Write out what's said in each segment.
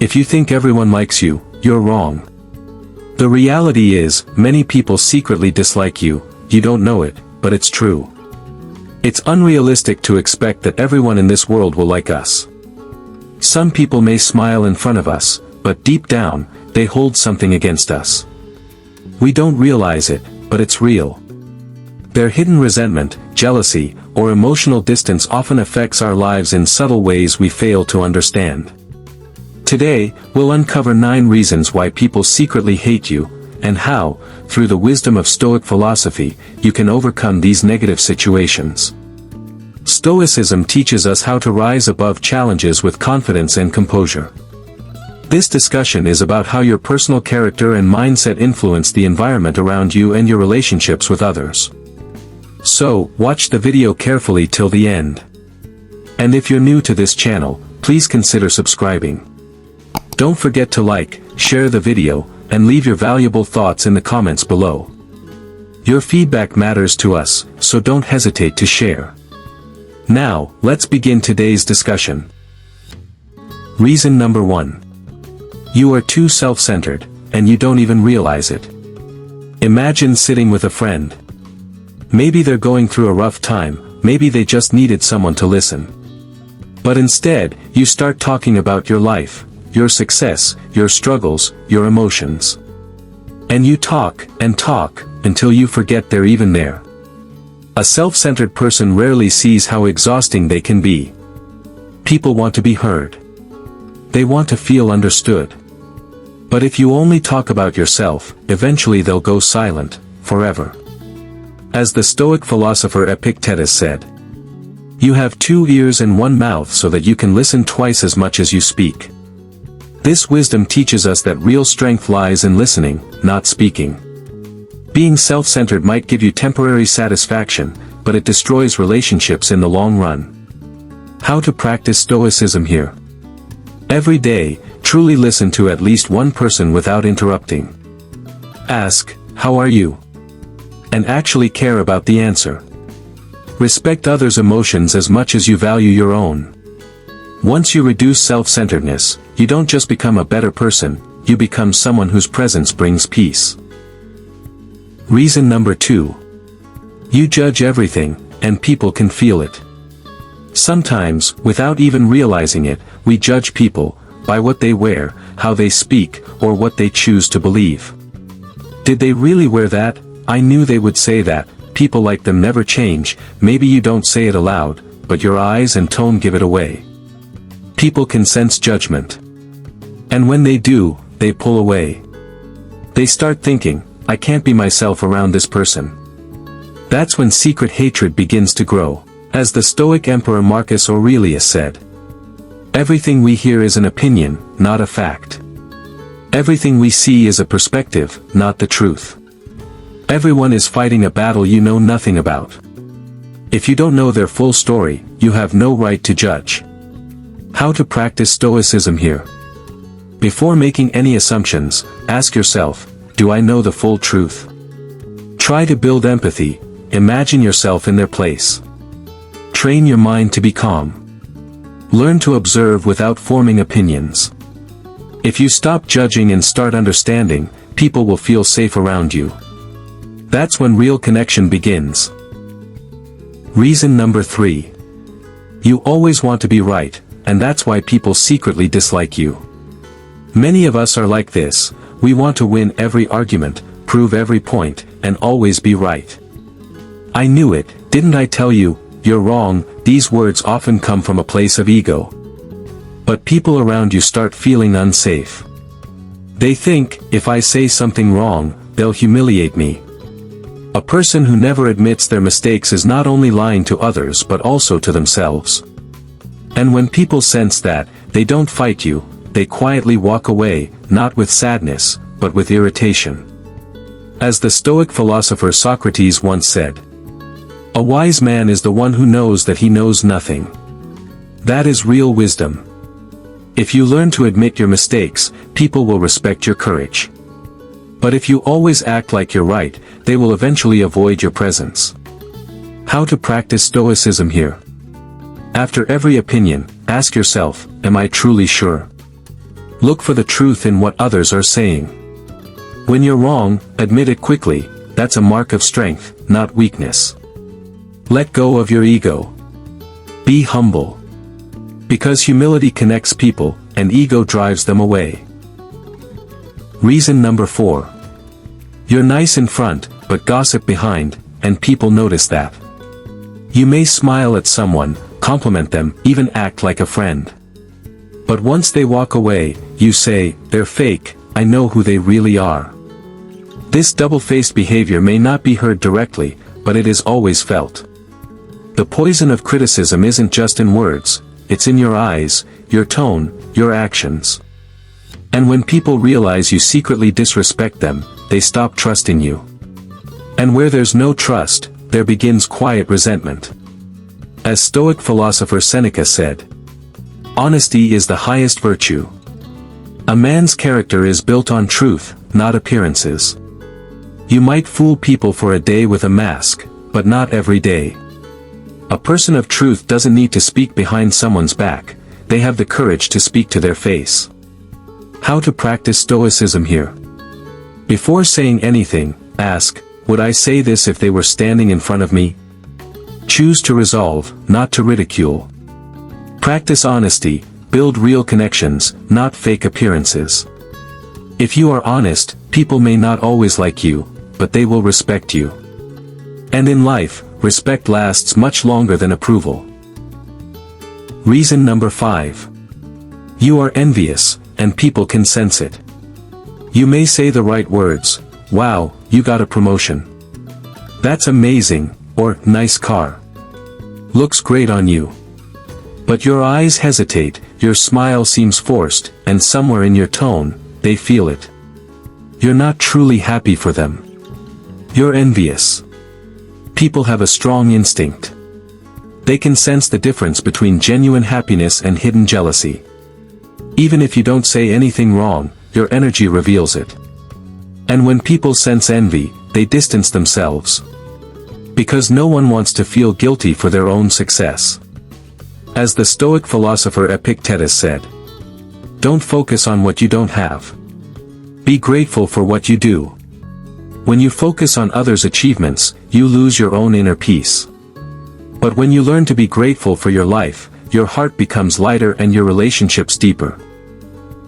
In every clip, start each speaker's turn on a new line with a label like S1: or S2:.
S1: If you think everyone likes you, you're wrong. The reality is, many people secretly dislike you, you don't know it, but it's true. It's unrealistic to expect that everyone in this world will like us. Some people may smile in front of us, but deep down, they hold something against us. We don't realize it, but it's real. Their hidden resentment, jealousy, or emotional distance often affects our lives in subtle ways we fail to understand. Today, we'll uncover 9 reasons why people secretly hate you, and how, through the wisdom of Stoic philosophy, you can overcome these negative situations. Stoicism teaches us how to rise above challenges with confidence and composure. This discussion is about how your personal character and mindset influence the environment around you and your relationships with others. So, watch the video carefully till the end. And if you're new to this channel, please consider subscribing. Don't forget to like, share the video, and leave your valuable thoughts in the comments below. Your feedback matters to us, so don't hesitate to share. Now, let's begin today's discussion. Reason number 1. You are too self-centered, and you don't even realize it. Imagine sitting with a friend. Maybe they're going through a rough time, maybe they just needed someone to listen. But instead, you start talking about your life, your success, your struggles, your emotions. And you talk, until you forget they're even there. A self-centered person rarely sees how exhausting they can be. People want to be heard. They want to feel understood. But if you only talk about yourself, eventually they'll go silent, forever. As the Stoic philosopher Epictetus said, "You have 2 ears and 1 mouth so that you can listen twice as much as you speak." This wisdom teaches us that real strength lies in listening, not speaking. Being self-centered might give you temporary satisfaction, but it destroys relationships in the long run. How to practice Stoicism here? Every day, truly listen to at least one person without interrupting. Ask, "How are you?" and actually care about the answer. Respect others' emotions as much as you value your own. Once you reduce self-centeredness, you don't just become a better person, you become someone whose presence brings peace. Reason number 2. You judge everything, and people can feel it. Sometimes, without even realizing it, we judge people, by what they wear, how they speak, or what they choose to believe. Did they really wear that? I knew they would say that. People like them never change. Maybe you don't say it aloud, but your eyes and tone give it away. People can sense judgment. And when they do, they pull away. They start thinking, "I can't be myself around this person." That's when secret hatred begins to grow. As the Stoic emperor Marcus Aurelius said, "Everything we hear is an opinion, not a fact. Everything we see is a perspective, not the truth. Everyone is fighting a battle you know nothing about. If you don't know their full story, you have no right to judge." How to practice Stoicism here? Before making any assumptions, ask yourself, do I know the full truth? Try to build empathy, imagine yourself in their place. Train your mind to be calm. Learn to observe without forming opinions. If you stop judging and start understanding, people will feel safe around you. That's when real connection begins. Reason number 3. You always want to be right, and that's why people secretly dislike you. Many of us are like this. We want to win every argument, prove every point, and always be right. "I knew it, didn't I tell you, you're wrong." These words often come from a place of ego. But people around you start feeling unsafe. They think, if I say something wrong, they'll humiliate me. A person who never admits their mistakes is not only lying to others but also to themselves. And when people sense that, they don't fight you, they quietly walk away, not with sadness, but with irritation. As the Stoic philosopher Socrates once said, "A wise man is the one who knows that he knows nothing." That is real wisdom. If you learn to admit your mistakes, people will respect your courage. But if you always act like you're right, they will eventually avoid your presence. How to practice Stoicism here? After every opinion, ask yourself, am I truly sure? Look for the truth in what others are saying. When you're wrong, admit it quickly. That's a mark of strength, not weakness. Let go of your ego. Be humble. Because humility connects people, and ego drives them away. Reason number 4. You're nice in front, but gossip behind, and people notice that. You may smile at someone, compliment them, even act like a friend. But once they walk away, you say, "They're fake, I know who they really are." This double-faced behavior may not be heard directly, but it is always felt. The poison of criticism isn't just in words, it's in your eyes, your tone, your actions. And when people realize you secretly disrespect them, they stop trusting you. And where there's no trust, there begins quiet resentment. As Stoic philosopher Seneca said, "Honesty is the highest virtue. A man's character is built on truth, not appearances." You might fool people for a day with a mask, but not every day. A person of truth doesn't need to speak behind someone's back, they have the courage to speak to their face. How to practice Stoicism here? Before saying anything, ask, would I say this if they were standing in front of me? Choose to resolve, not to ridicule. Practice honesty, build real connections, not fake appearances. If you are honest, people may not always like you, but they will respect you. And in life, respect lasts much longer than approval. Reason number 5. You are envious, and people can sense it. You may say the right words, "Wow, you got a promotion. That's amazing," or "Nice car. Looks great on you." But your eyes hesitate, your smile seems forced, and somewhere in your tone, they feel it. You're not truly happy for them. You're envious. People have a strong instinct. They can sense the difference between genuine happiness and hidden jealousy. Even if you don't say anything wrong, your energy reveals it. And when people sense envy, they distance themselves. Because no one wants to feel guilty for their own success. As the Stoic philosopher Epictetus said, "Don't focus on what you don't have. Be grateful for what you do." When you focus on others' achievements, you lose your own inner peace. But when you learn to be grateful for your life, your heart becomes lighter and your relationships deeper.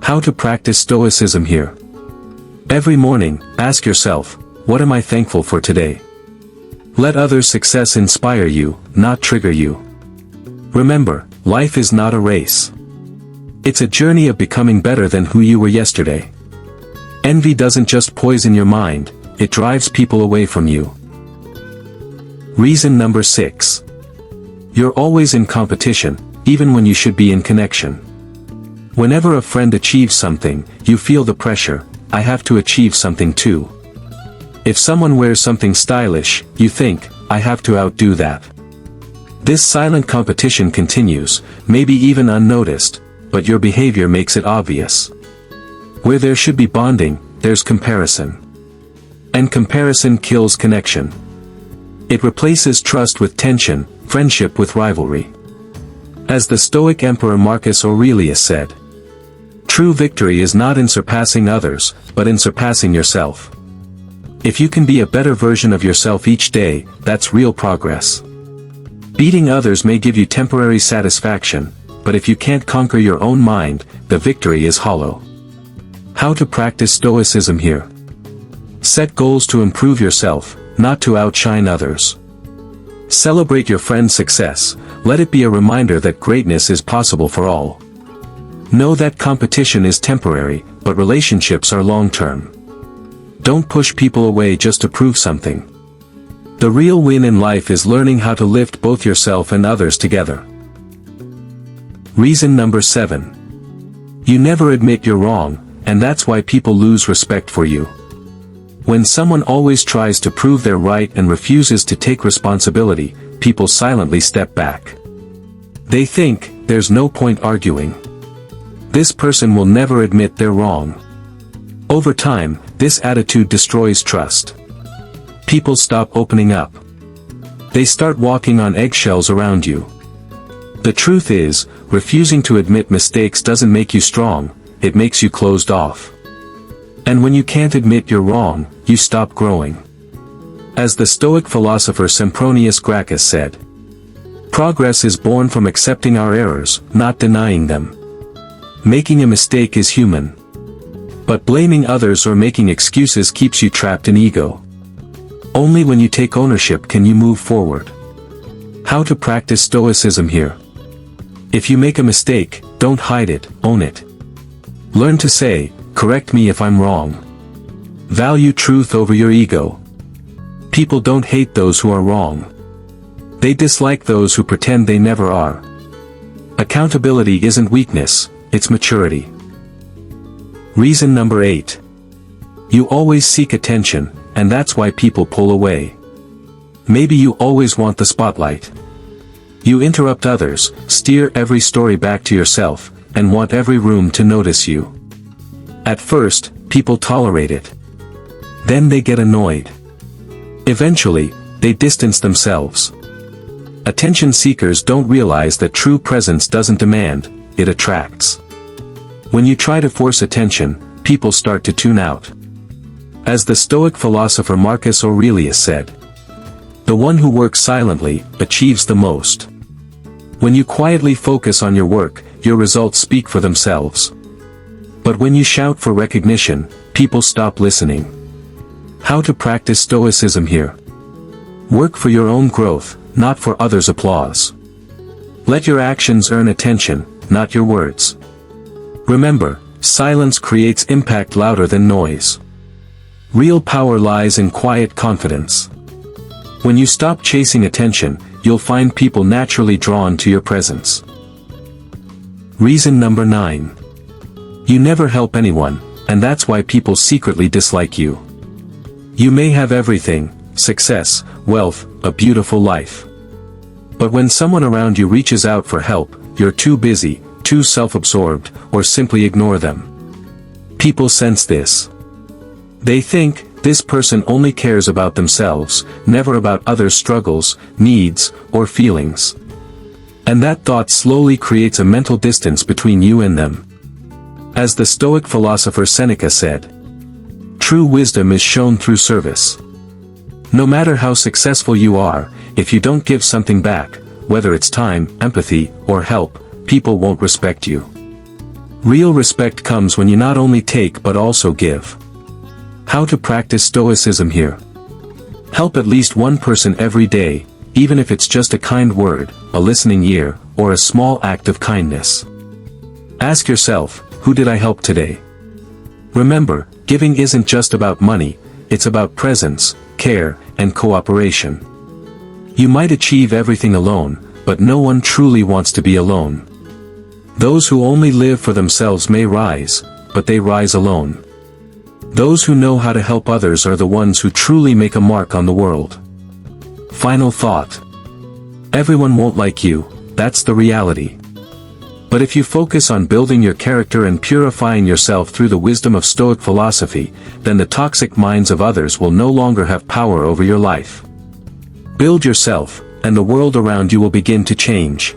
S1: How to practice Stoicism here? Every morning, ask yourself, what am I thankful for today? Let others' success inspire you, not trigger you. Remember, life is not a race. It's a journey of becoming better than who you were yesterday. Envy doesn't just poison your mind, it drives people away from you. Reason number 6. You're always in competition, even when you should be in connection. Whenever a friend achieves something, you feel the pressure, I have to achieve something too. If someone wears something stylish, you think, I have to outdo that. This silent competition continues, maybe even unnoticed, but your behavior makes it obvious. Where there should be bonding, there's comparison. And comparison kills connection. It replaces trust with tension, friendship with rivalry. As the Stoic Emperor Marcus Aurelius said, "True victory is not in surpassing others, but in surpassing yourself." If you can be a better version of yourself each day, that's real progress. Beating others may give you temporary satisfaction, but if you can't conquer your own mind, the victory is hollow. How to practice Stoicism here? Set goals to improve yourself, not to outshine others. Celebrate your friend's success, let it be a reminder that greatness is possible for all. Know that competition is temporary, but relationships are long-term. Don't push people away just to prove something. The real win in life is learning how to lift both yourself and others together. Reason number 7. You never admit you're wrong, and that's why people lose respect for you. When someone always tries to prove they're right and refuses to take responsibility, people silently step back. They think, there's no point arguing. This person will never admit they're wrong. Over time, this attitude destroys trust. People stop opening up. They start walking on eggshells around you. The truth is, refusing to admit mistakes doesn't make you strong, it makes you closed off. And when you can't admit you're wrong, you stop growing. As the Stoic philosopher Sempronius Gracchus said, "Progress is born from accepting our errors, not denying them. Making a mistake is human. But blaming others or making excuses keeps you trapped in ego. Only when you take ownership can you move forward." How to practice Stoicism here. If you make a mistake, don't hide it, own it. Learn to say, "Correct me if I'm wrong." Value truth over your ego. People don't hate those who are wrong. They dislike those who pretend they never are. Accountability isn't weakness, it's maturity. Reason number 8. You always seek attention, and that's why people pull away. Maybe you always want the spotlight. You interrupt others, steer every story back to yourself, and want every room to notice you. At first, people tolerate it. Then they get annoyed. Eventually, they distance themselves. Attention seekers don't realize that true presence doesn't demand, it attracts. When you try to force attention, people start to tune out. As the Stoic philosopher Marcus Aurelius said, "The one who works silently, achieves the most." When you quietly focus on your work, your results speak for themselves. But when you shout for recognition, people stop listening. How to practice Stoicism here. Work for your own growth, not for others' applause. Let your actions earn attention, not your words. Remember, silence creates impact louder than noise. Real power lies in quiet confidence. When you stop chasing attention, you'll find people naturally drawn to your presence. Reason number 9. You never help anyone, and that's why people secretly dislike you. You may have everything, success, wealth, a beautiful life. But when someone around you reaches out for help, you're too busy, too self-absorbed, or simply ignore them. People sense this. They think, this person only cares about themselves, never about others' struggles, needs, or feelings. And that thought slowly creates a mental distance between you and them. As the Stoic philosopher Seneca said, "True wisdom is shown through service." No matter how successful you are, if you don't give something back, whether it's time, empathy, or help, people won't respect you. Real respect comes when you not only take but also give. How to practice Stoicism here. Help at least one person every day, even if it's just a kind word, a listening ear, or a small act of kindness. Ask yourself, who did I help today? Remember, giving isn't just about money, it's about presence, care, and cooperation. You might achieve everything alone, but no one truly wants to be alone. Those who only live for themselves may rise, but they rise alone. Those who know how to help others are the ones who truly make a mark on the world. Final thought. Everyone won't like you, that's the reality. But if you focus on building your character and purifying yourself through the wisdom of Stoic philosophy, then the toxic minds of others will no longer have power over your life. Build yourself, and the world around you will begin to change.